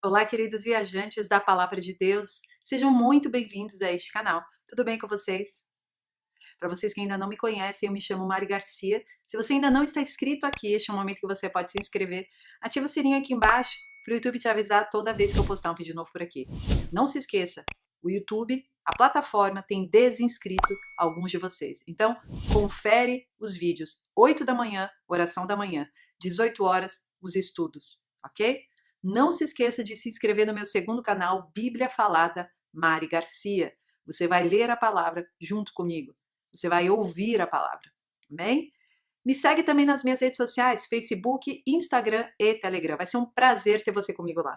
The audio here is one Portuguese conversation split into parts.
Olá, queridos viajantes da Palavra de Deus, sejam muito bem-vindos a este canal. Tudo bem com vocês? Para vocês que ainda não me conhecem, eu me chamo Mari Garcia. Se você ainda não está inscrito aqui, este é o momento que você pode se inscrever. Ativa o sininho aqui embaixo para o YouTube te avisar toda vez que eu postar um vídeo novo por aqui. Não se esqueça, o YouTube, a plataforma, tem desinscrito alguns de vocês. Então, confere os vídeos. 8 da manhã, oração da manhã. 18 horas, os estudos, ok? Não se esqueça de se inscrever no meu segundo canal, Bíblia Falada Mari Garcia. Você vai ler a palavra junto comigo. Você vai ouvir a palavra. Amém? Me segue também nas minhas redes sociais, Facebook, Instagram e Telegram. Vai ser um prazer ter você comigo lá.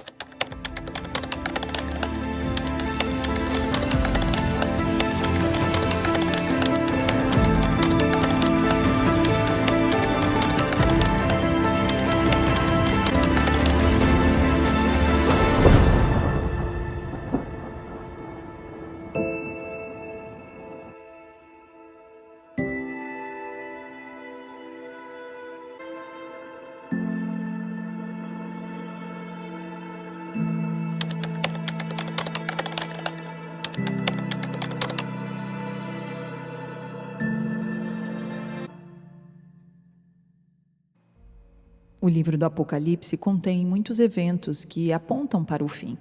O livro do Apocalipse contém muitos eventos que apontam para o fim.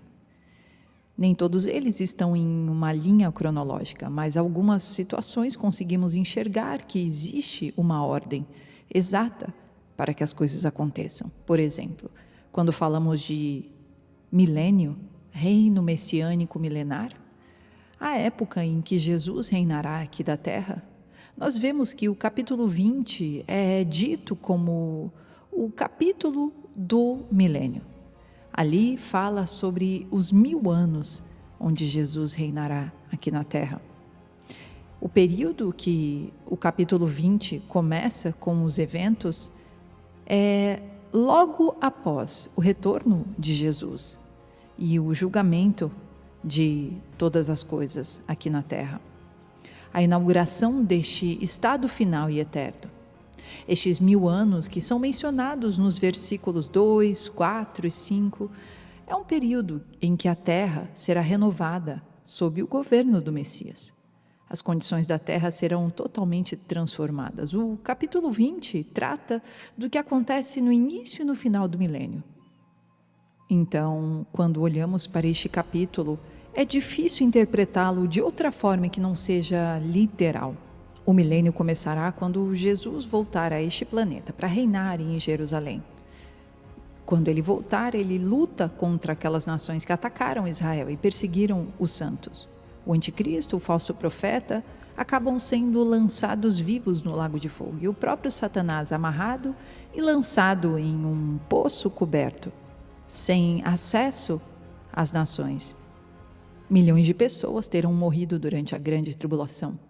Nem todos eles estão em uma linha cronológica, mas algumas situações conseguimos enxergar que existe uma ordem exata para que as coisas aconteçam. Por exemplo, quando falamos de milênio, reino messiânico milenar, a época em que Jesus reinará aqui da terra, nós vemos que o capítulo 20 é dito como o capítulo do milênio. Ali fala sobre os 1000 anos onde Jesus reinará aqui na terra. O período que o capítulo 20 começa com os eventos é logo após o retorno de Jesus e o julgamento de todas as coisas aqui na terra. A inauguração deste estado final e eterno. Estes 1000 anos que são mencionados nos versículos 2, 4 e 5, é um período em que a terra será renovada sob o governo do Messias. As condições da terra serão totalmente transformadas. O capítulo 20 trata do que acontece no início e no final do milênio. Então, quando olhamos para este capítulo, é difícil interpretá-lo de outra forma que não seja literal. O milênio começará quando Jesus voltar a este planeta para reinar em Jerusalém. Quando ele voltar, ele luta contra aquelas nações que atacaram Israel e perseguiram os santos. O anticristo, o falso profeta, acabam sendo lançados vivos no lago de fogo e o próprio Satanás amarrado e lançado em um poço coberto, sem acesso às nações. Milhões de pessoas terão morrido durante a grande tribulação.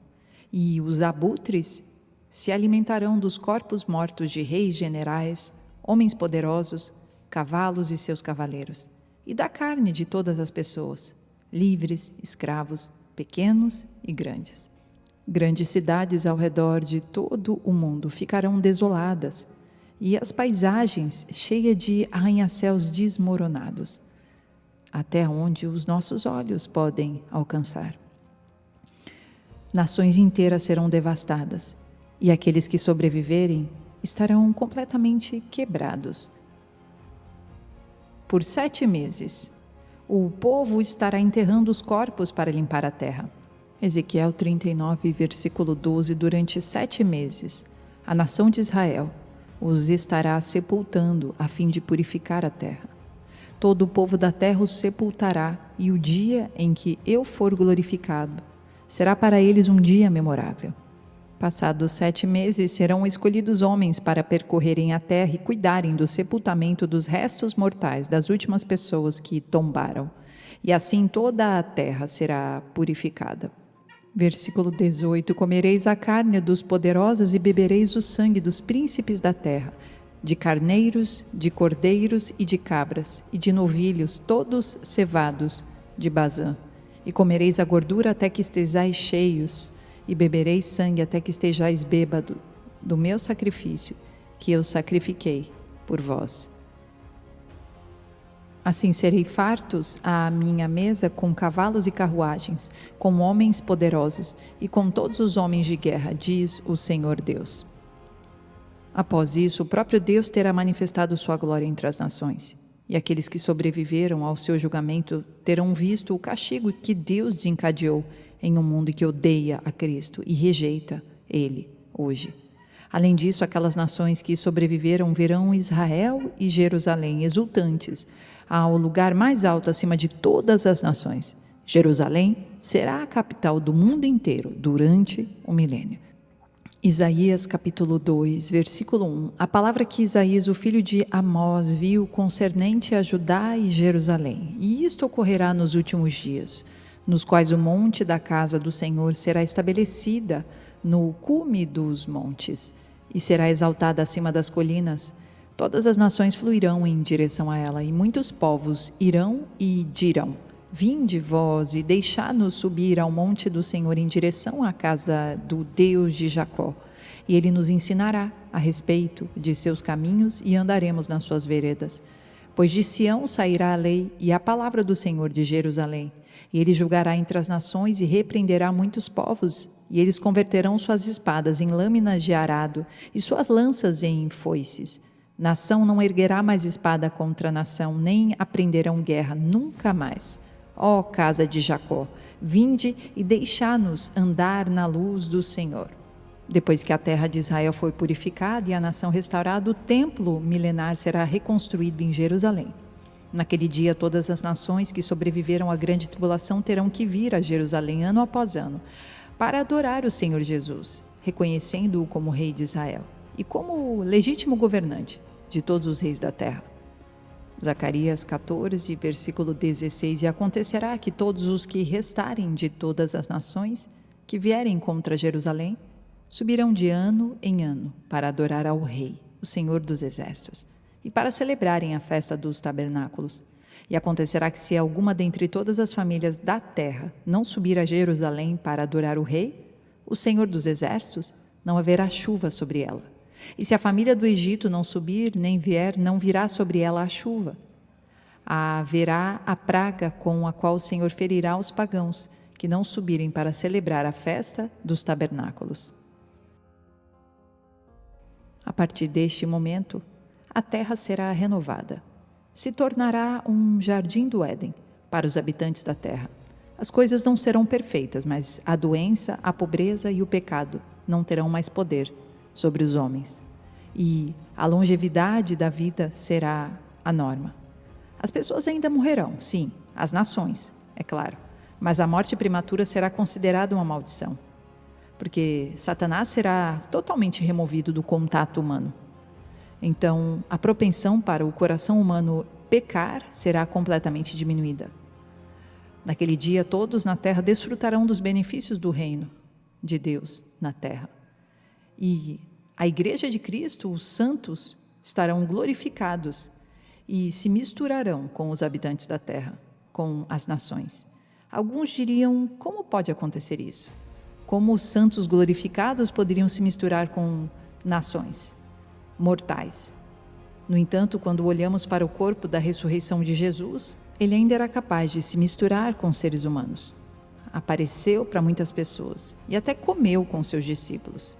E os abutres se alimentarão dos corpos mortos de reis, generais, homens poderosos, cavalos e seus cavaleiros, e da carne de todas as pessoas, livres, escravos, pequenos e grandes. Grandes cidades ao redor de todo o mundo ficarão desoladas, e as paisagens cheias de arranha-céus desmoronados, até onde os nossos olhos podem alcançar. Nações inteiras serão devastadas, e aqueles que sobreviverem estarão completamente quebrados. Por 7 meses, o povo estará enterrando os corpos para limpar a terra. Ezequiel 39, versículo 12, durante 7 meses, a nação de Israel os estará sepultando a fim de purificar a terra. Todo o povo da terra os sepultará, e o dia em que eu for glorificado será para eles um dia memorável. Passados 7 meses, serão escolhidos homens para percorrerem a terra e cuidarem do sepultamento dos restos mortais das últimas pessoas que tombaram, e assim toda a terra será purificada. Versículo 18: Comereis a carne dos poderosos e bebereis o sangue dos príncipes da terra, de carneiros, de cordeiros e de cabras, e de novilhos, todos cevados de Bazã. E comereis a gordura até que estejais cheios, e bebereis sangue até que estejais bêbado do meu sacrifício, que eu sacrifiquei por vós. Assim serei fartos à minha mesa com cavalos e carruagens, com homens poderosos e com todos os homens de guerra, diz o Senhor Deus. Após isso, o próprio Deus terá manifestado sua glória entre as nações, e aqueles que sobreviveram ao seu julgamento terão visto o castigo que Deus desencadeou em um mundo que odeia a Cristo e rejeita Ele hoje. Além disso, aquelas nações que sobreviveram verão Israel e Jerusalém exultantes ao lugar mais alto acima de todas as nações. Jerusalém será a capital do mundo inteiro durante o milênio. Isaías capítulo 2, versículo 1. A palavra que Isaías, o filho de Amós, viu concernente a Judá e Jerusalém. E isto ocorrerá nos últimos dias, nos quais o monte da casa do Senhor será estabelecida no cume dos montes, e será exaltada acima das colinas. Todas as nações fluirão em direção a ela, e muitos povos irão e dirão: vinde vós e deixai-nos subir ao monte do Senhor em direção à casa do Deus de Jacó. E ele nos ensinará a respeito de seus caminhos e andaremos nas suas veredas. Pois de Sião sairá a lei e a palavra do Senhor de Jerusalém. E ele julgará entre as nações e repreenderá muitos povos, e eles converterão suas espadas em lâminas de arado e suas lanças em foices. Nação não erguerá mais espada contra nação, nem aprenderão guerra nunca mais. Ó casa de Jacó, vinde e deixai-nos andar na luz do Senhor. Depois que a terra de Israel for purificada e a nação restaurada, o templo milenar será reconstruído em Jerusalém. Naquele dia, todas as nações que sobreviveram à grande tribulação terão que vir a Jerusalém ano após ano, para adorar o Senhor Jesus, reconhecendo-o como Rei de Israel e como legítimo governante de todos os reis da terra. Zacarias 14, versículo 16. E acontecerá que todos os que restarem de todas as nações que vierem contra Jerusalém subirão de ano em ano para adorar ao Rei, o Senhor dos Exércitos, e para celebrarem a festa dos tabernáculos. E acontecerá que se alguma dentre todas as famílias da terra não subir a Jerusalém para adorar o Rei, o Senhor dos Exércitos, não haverá chuva sobre ela. E se a família do Egito não subir, nem vier, não virá sobre ela a chuva. Haverá a praga com a qual o Senhor ferirá os pagãos, que não subirem para celebrar a festa dos tabernáculos. A partir deste momento, a terra será renovada. Se tornará um jardim do Éden para os habitantes da terra. As coisas não serão perfeitas, mas a doença, a pobreza e o pecado não terão mais poder sobre os homens. E a longevidade da vida será a norma. As pessoas ainda morrerão, sim, as nações, é claro, mas a morte prematura será considerada uma maldição, porque Satanás será totalmente removido do contato humano. Então, a propensão para o coração humano pecar será completamente diminuída. Naquele dia, todos na terra desfrutarão dos benefícios do reino de Deus na terra. E a Igreja de Cristo, os santos, estarão glorificados e se misturarão com os habitantes da terra, com as nações. Alguns diriam: como pode acontecer isso? Como os santos glorificados poderiam se misturar com nações mortais? No entanto, quando olhamos para o corpo da ressurreição de Jesus, ele ainda era capaz de se misturar com seres humanos. Apareceu para muitas pessoas e até comeu com seus discípulos.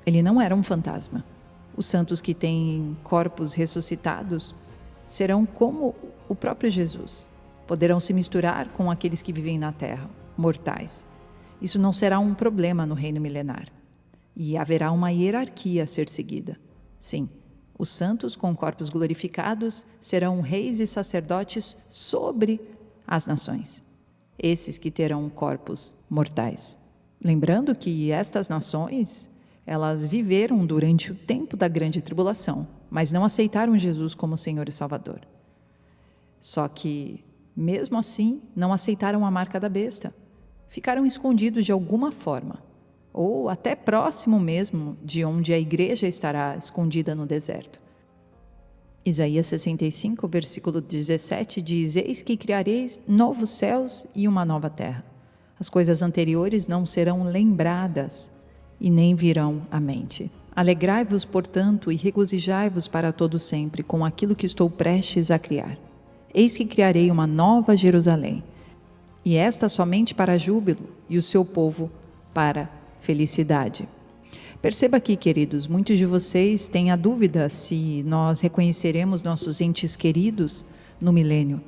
Ele não era um fantasma. Os santos que têm corpos ressuscitados serão como o próprio Jesus. Poderão se misturar com aqueles que vivem na terra, mortais. Isso não será um problema no reino milenar. E haverá uma hierarquia a ser seguida. Sim, os santos com corpos glorificados serão reis e sacerdotes sobre as nações. Esses que terão corpos mortais. Lembrando que estas nações, elas viveram durante o tempo da grande tribulação, mas não aceitaram Jesus como Senhor e Salvador. Só que, mesmo assim, não aceitaram a marca da besta. Ficaram escondidos de alguma forma, ou até próximo mesmo de onde a igreja estará escondida no deserto. Isaías 65, versículo 17 diz: Eis que criareis novos céus e uma nova terra. As coisas anteriores não serão lembradas e nem virão à mente. Alegrai-vos, portanto, e regozijai-vos para todo sempre com aquilo que estou prestes a criar. Eis que criarei uma nova Jerusalém, e esta somente para júbilo, e o seu povo para felicidade. Perceba aqui, queridos, muitos de vocês têm a dúvida se nós reconheceremos nossos entes queridos no milênio,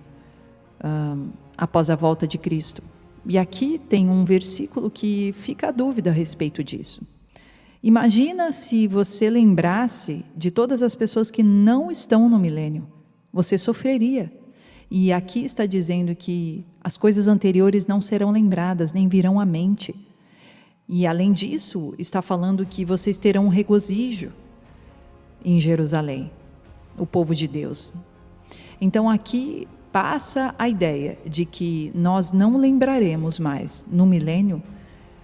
após a volta de Cristo. E aqui tem um versículo que fica a dúvida a respeito disso. Imagina se você lembrasse de todas as pessoas que não estão no milênio. Você sofreria. E aqui está dizendo que as coisas anteriores não serão lembradas, nem virão à mente. E além disso, está falando que vocês terão um regozijo em Jerusalém, o povo de Deus. Então aqui passa a ideia de que nós não lembraremos mais, no milênio,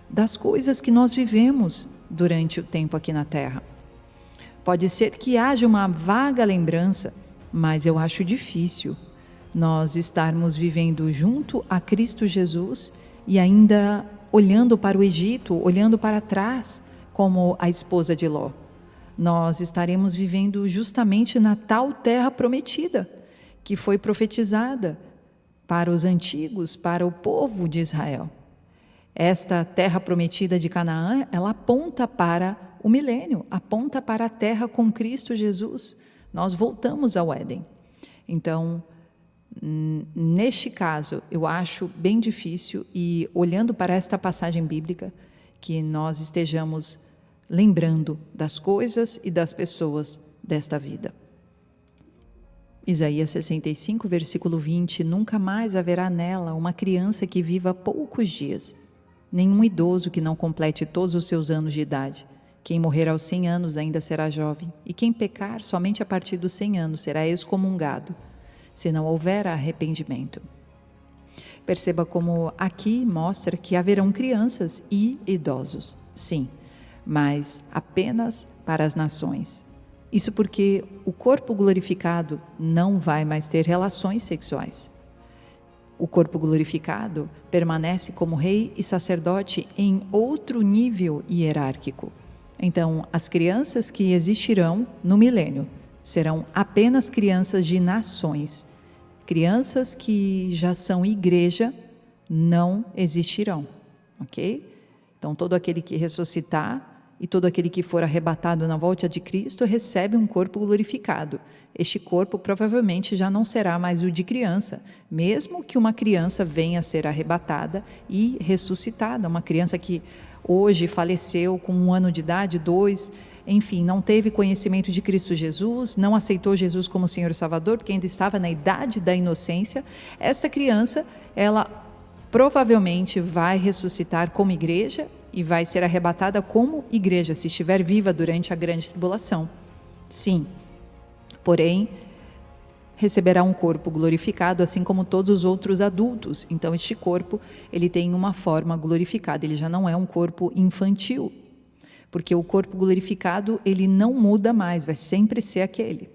das coisas que nós vivemos durante o tempo aqui na Terra. Pode ser que haja uma vaga lembrança, mas eu acho difícil nós estarmos vivendo junto a Cristo Jesus e ainda olhando para o Egito, olhando para trás, como a esposa de Ló. Nós estaremos vivendo justamente na tal terra prometida, que foi profetizada para os antigos, para o povo de Israel. Esta terra prometida de Canaã, ela aponta para o milênio, aponta para a terra com Cristo Jesus. Nós voltamos ao Éden. Então, neste caso, eu acho bem difícil, e olhando para esta passagem bíblica, que nós estejamos lembrando das coisas e das pessoas desta vida. Isaías 65, versículo 20, nunca mais haverá nela uma criança que viva poucos dias, nenhum idoso que não complete todos os seus anos de idade. Quem morrer aos 100 anos ainda será jovem, e quem pecar somente a partir dos 100 anos será excomungado, se não houver arrependimento. Perceba como aqui mostra que haverão crianças e idosos, sim, mas apenas para as nações. Isso porque o corpo glorificado não vai mais ter relações sexuais. O corpo glorificado permanece como rei e sacerdote em outro nível hierárquico. Então, as crianças que existirão no milênio serão apenas crianças de nações. Crianças que já são igreja não existirão, ok? Então, todo aquele que ressuscitar e todo aquele que for arrebatado na volta de Cristo recebe um corpo glorificado. Este corpo provavelmente já não será mais o de criança, mesmo que uma criança venha a ser arrebatada e ressuscitada. Uma criança que hoje faleceu com 1 ano de idade, 2, enfim, não teve conhecimento de Cristo Jesus, não aceitou Jesus como Senhor e Salvador, porque ainda estava na idade da inocência. Essa criança, ela provavelmente vai ressuscitar como igreja e vai ser arrebatada como igreja, se estiver viva durante a grande tribulação. Sim, porém, receberá um corpo glorificado, assim como todos os outros adultos. Então, este corpo, ele tem uma forma glorificada, ele já não é um corpo infantil, porque o corpo glorificado, ele não muda mais, vai sempre ser aquele.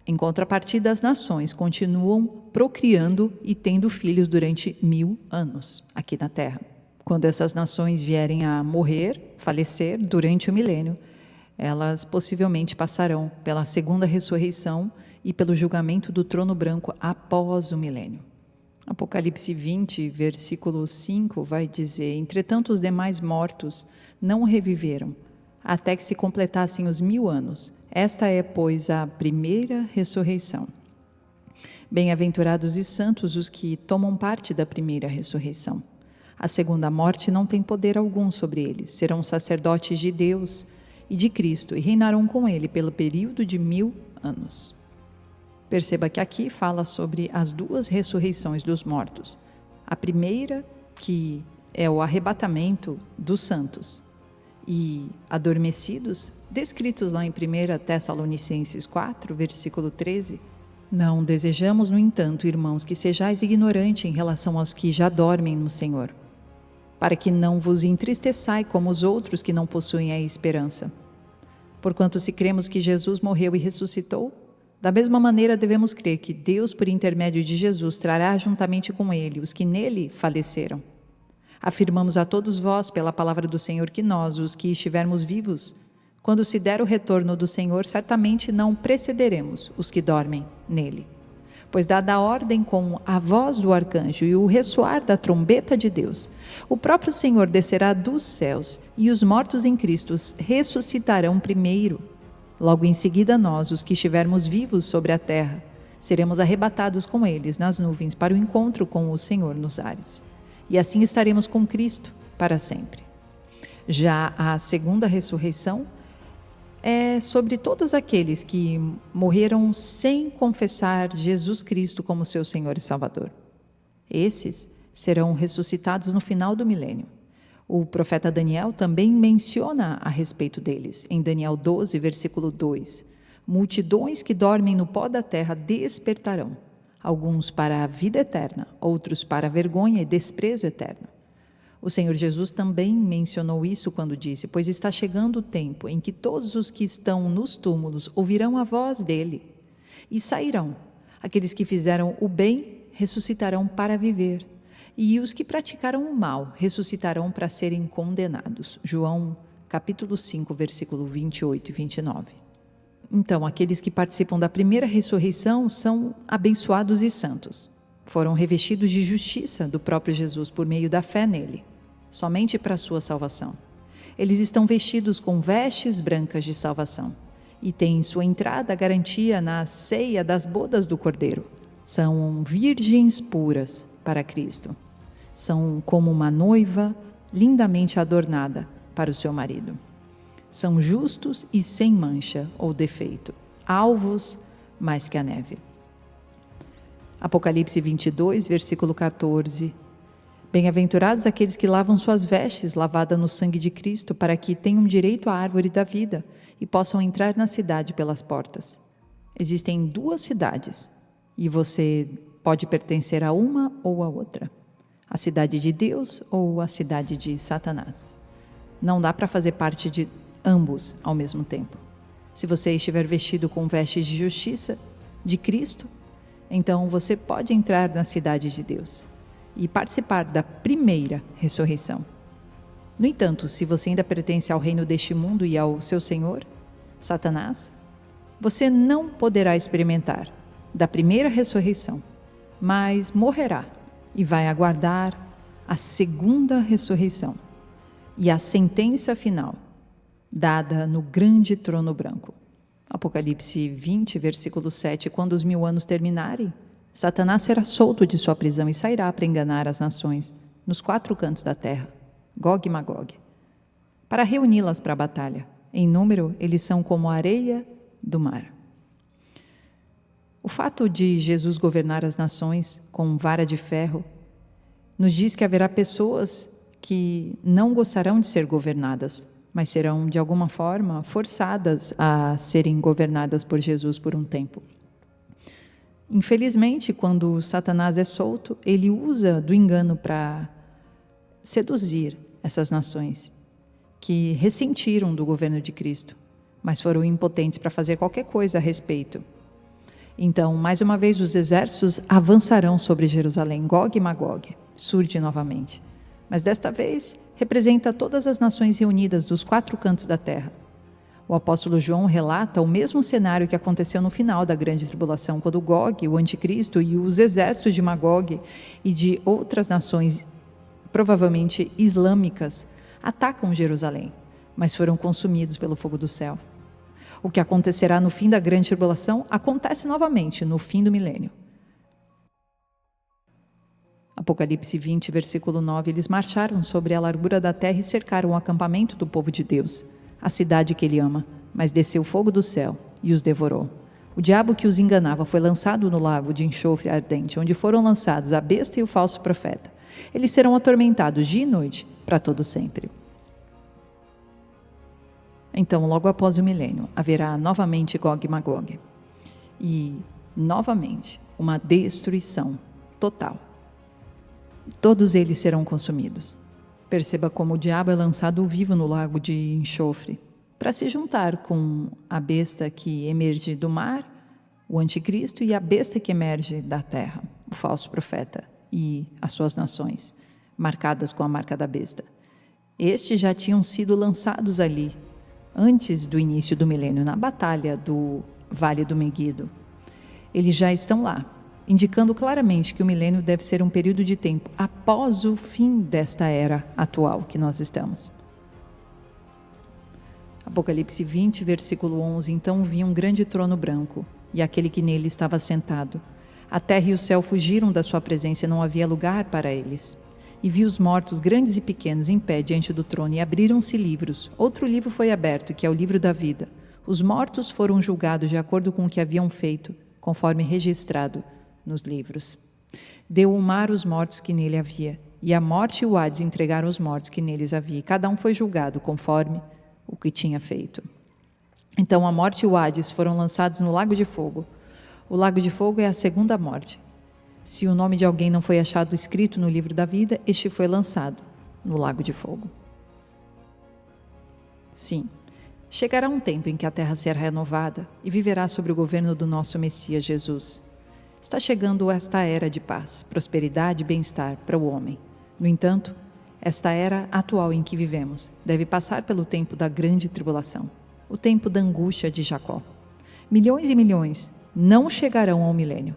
Em contrapartida, as nações continuam procriando e tendo filhos durante 1000 anos aqui na Terra. Quando essas nações vierem a morrer, falecer durante o milênio, elas possivelmente passarão pela segunda ressurreição e pelo julgamento do trono branco após o milênio. Apocalipse 20, versículo 5 vai dizer: entretanto os demais mortos não reviveram, até que se completassem os 1000 anos. Esta é, pois, a primeira ressurreição. Bem-aventurados e santos os que tomam parte da primeira ressurreição. A segunda morte não tem poder algum sobre eles. Serão sacerdotes de Deus e de Cristo e reinarão com ele pelo período de 1000 anos. Perceba que aqui fala sobre as duas ressurreições dos mortos. A primeira, que é o arrebatamento dos santos e adormecidos, descritos lá em 1 Tessalonicenses 4, versículo 13. Não desejamos, no entanto, irmãos, que sejais ignorantes em relação aos que já dormem no Senhor, para que não vos entristeçai como os outros que não possuem a esperança. Porquanto se cremos que Jesus morreu e ressuscitou, da mesma maneira devemos crer que Deus, por intermédio de Jesus, trará juntamente com ele os que nele faleceram. Afirmamos a todos vós, pela palavra do Senhor, que nós, os que estivermos vivos, Quando se der o retorno do Senhor, certamente não precederemos os que dormem nele. Pois dada a ordem com a voz do arcanjo e o ressoar da trombeta de Deus, o próprio Senhor descerá dos céus e os mortos em Cristo ressuscitarão primeiro. Logo em seguida nós, os que estivermos vivos sobre a terra, seremos arrebatados com eles nas nuvens para o encontro com o Senhor nos ares. E assim estaremos com Cristo para sempre. Já a segunda ressurreição é sobre todos aqueles que morreram sem confessar Jesus Cristo como seu Senhor e Salvador. Esses serão ressuscitados no final do milênio. O profeta Daniel também menciona a respeito deles, em Daniel 12, versículo 2. Multidões que dormem no pó da terra despertarão, alguns para a vida eterna, outros para a vergonha e desprezo eterno. O Senhor Jesus também mencionou isso quando disse: pois está chegando o tempo em que todos os que estão nos túmulos ouvirão a voz dele e sairão. Aqueles que fizeram o bem ressuscitarão para viver, e os que praticaram o mal ressuscitarão para serem condenados. João capítulo 5, versículo 28 e 29. Então, aqueles que participam da primeira ressurreição são abençoados e santos. Foram revestidos de justiça do próprio Jesus por meio da fé nele, somente para a sua salvação. Eles estão vestidos com vestes brancas de salvação e têm sua entrada garantia na ceia das bodas do Cordeiro. São virgens puras para Cristo. São como uma noiva lindamente adornada para o seu marido. São justos e sem mancha ou defeito, alvos mais que a neve. Apocalipse 22, versículo 14. Bem-aventurados aqueles que lavam suas vestes lavadas no sangue de Cristo, para que tenham direito à árvore da vida e possam entrar na cidade pelas portas. Existem 2 cidades, e você pode pertencer a uma ou a outra. A cidade de Deus ou a cidade de Satanás. Não dá para fazer parte de ambos ao mesmo tempo. Se você estiver vestido com vestes de justiça de Cristo, então você pode entrar na cidade de Deus e participar da primeira ressurreição. No entanto, se você ainda pertence ao reino deste mundo e ao seu senhor, Satanás, você não poderá experimentar da primeira ressurreição, mas morrerá e vai aguardar a segunda ressurreição e a sentença final, dada no grande trono branco. Apocalipse 20, versículo 7, quando os 1000 anos terminarem, Satanás será solto de sua prisão e sairá para enganar as nações nos 4 cantos da terra, Gog e Magog, para reuni-las para a batalha. Em número, eles são como a areia do mar. O fato de Jesus governar as nações com vara de ferro nos diz que haverá pessoas que não gostarão de ser governadas, mas serão, de alguma forma, forçadas a serem governadas por Jesus por um tempo. Infelizmente, quando Satanás é solto, ele usa do engano para seduzir essas nações que ressentiram do governo de Cristo, mas foram impotentes para fazer qualquer coisa a respeito. Então, mais uma vez, os exércitos avançarão sobre Jerusalém. Gog e Magog surge novamente, mas desta vez representa todas as nações reunidas dos 4 cantos da terra. O apóstolo João relata o mesmo cenário que aconteceu no final da grande tribulação, quando Gog, o anticristo, e os exércitos de Magog e de outras nações, provavelmente islâmicas, atacam Jerusalém, mas foram consumidos pelo fogo do céu. O que acontecerá no fim da grande tribulação acontece novamente no fim do milênio. Apocalipse 20, versículo 9, eles marcharam sobre a largura da terra e cercaram o acampamento do povo de Deus, a cidade que ele ama, mas desceu fogo do céu e os devorou. O diabo que os enganava foi lançado no lago de enxofre ardente, onde foram lançados a besta e o falso profeta. Eles serão atormentados dia e noite para todo sempre. Então, logo após o milênio, haverá novamente Gog e Magog. E, novamente, uma destruição total. Todos eles serão consumidos. Perceba como o diabo é lançado vivo no lago de enxofre, para se juntar com a besta que emerge do mar, o anticristo, e a besta que emerge da terra, o falso profeta, e as suas nações, marcadas com a marca da besta. Estes já tinham sido lançados ali, antes do início do milênio, na batalha do Vale do Meguido. Eles já estão lá, indicando claramente que o milênio deve ser um período de tempo após o fim desta era atual que nós estamos. Apocalipse 20, versículo 11. Então vi um grande trono branco, e aquele que nele estava sentado. A terra e o céu fugiram da sua presença, e não havia lugar para eles. E vi os mortos, grandes e pequenos, em pé diante do trono, e abriram-se livros. Outro livro foi aberto, que é o livro da vida. Os mortos foram julgados de acordo com o que haviam feito, conforme registrado nos livros. Deu o mar os mortos que nele havia, e a morte e o Hades entregaram os mortos que neles havia, e cada um foi julgado conforme o que tinha feito. Então a morte e o Hades foram lançados no lago de fogo. O lago de fogo é a segunda morte. Se o nome de alguém não foi achado escrito no livro da vida, este foi lançado no lago de fogo. Sim, chegará um tempo em que a terra será renovada e viverá sob o governo do nosso Messias Jesus. Está chegando esta era de paz, prosperidade e bem-estar para o homem. No entanto, esta era atual em que vivemos deve passar pelo tempo da grande tribulação, o tempo da angústia de Jacó. Milhões e milhões não chegarão ao milênio,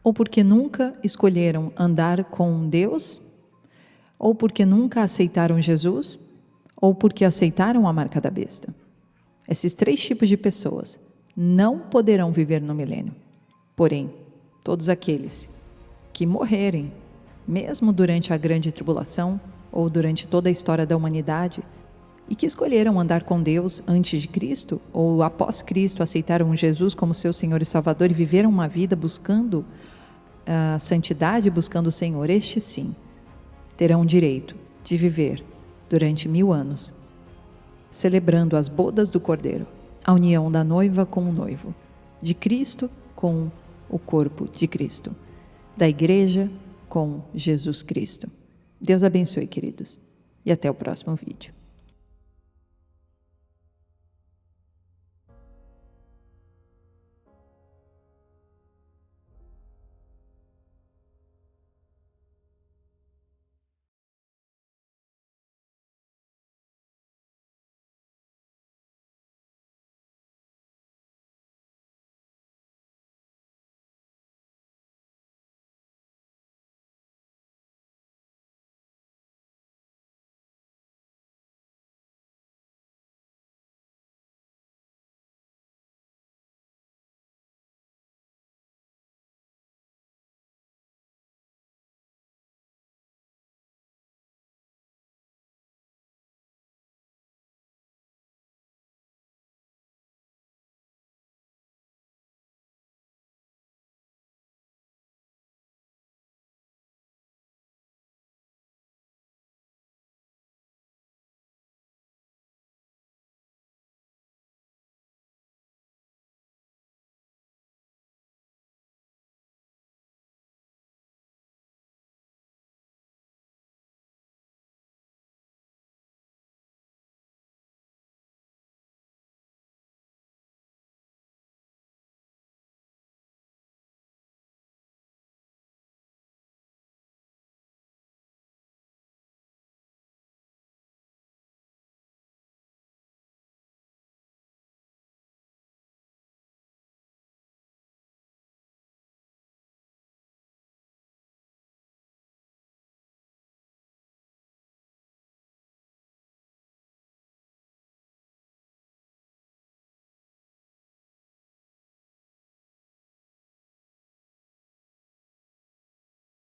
ou porque nunca escolheram andar com Deus, ou porque nunca aceitaram Jesus, ou porque aceitaram a marca da besta. Esses 3 tipos de pessoas não poderão viver no milênio. Porém, todos aqueles que morrerem, mesmo durante a grande tribulação, ou durante toda a história da humanidade, e que escolheram andar com Deus antes de Cristo, ou após Cristo aceitaram Jesus como seu Senhor e Salvador e viveram uma vida buscando a santidade, buscando o Senhor, estes sim, terão direito de viver durante 1000 anos, celebrando as bodas do Cordeiro, a união da noiva com o noivo, de Cristo com o corpo de Cristo, da igreja com Jesus Cristo. Deus abençoe, queridos, e até o próximo vídeo.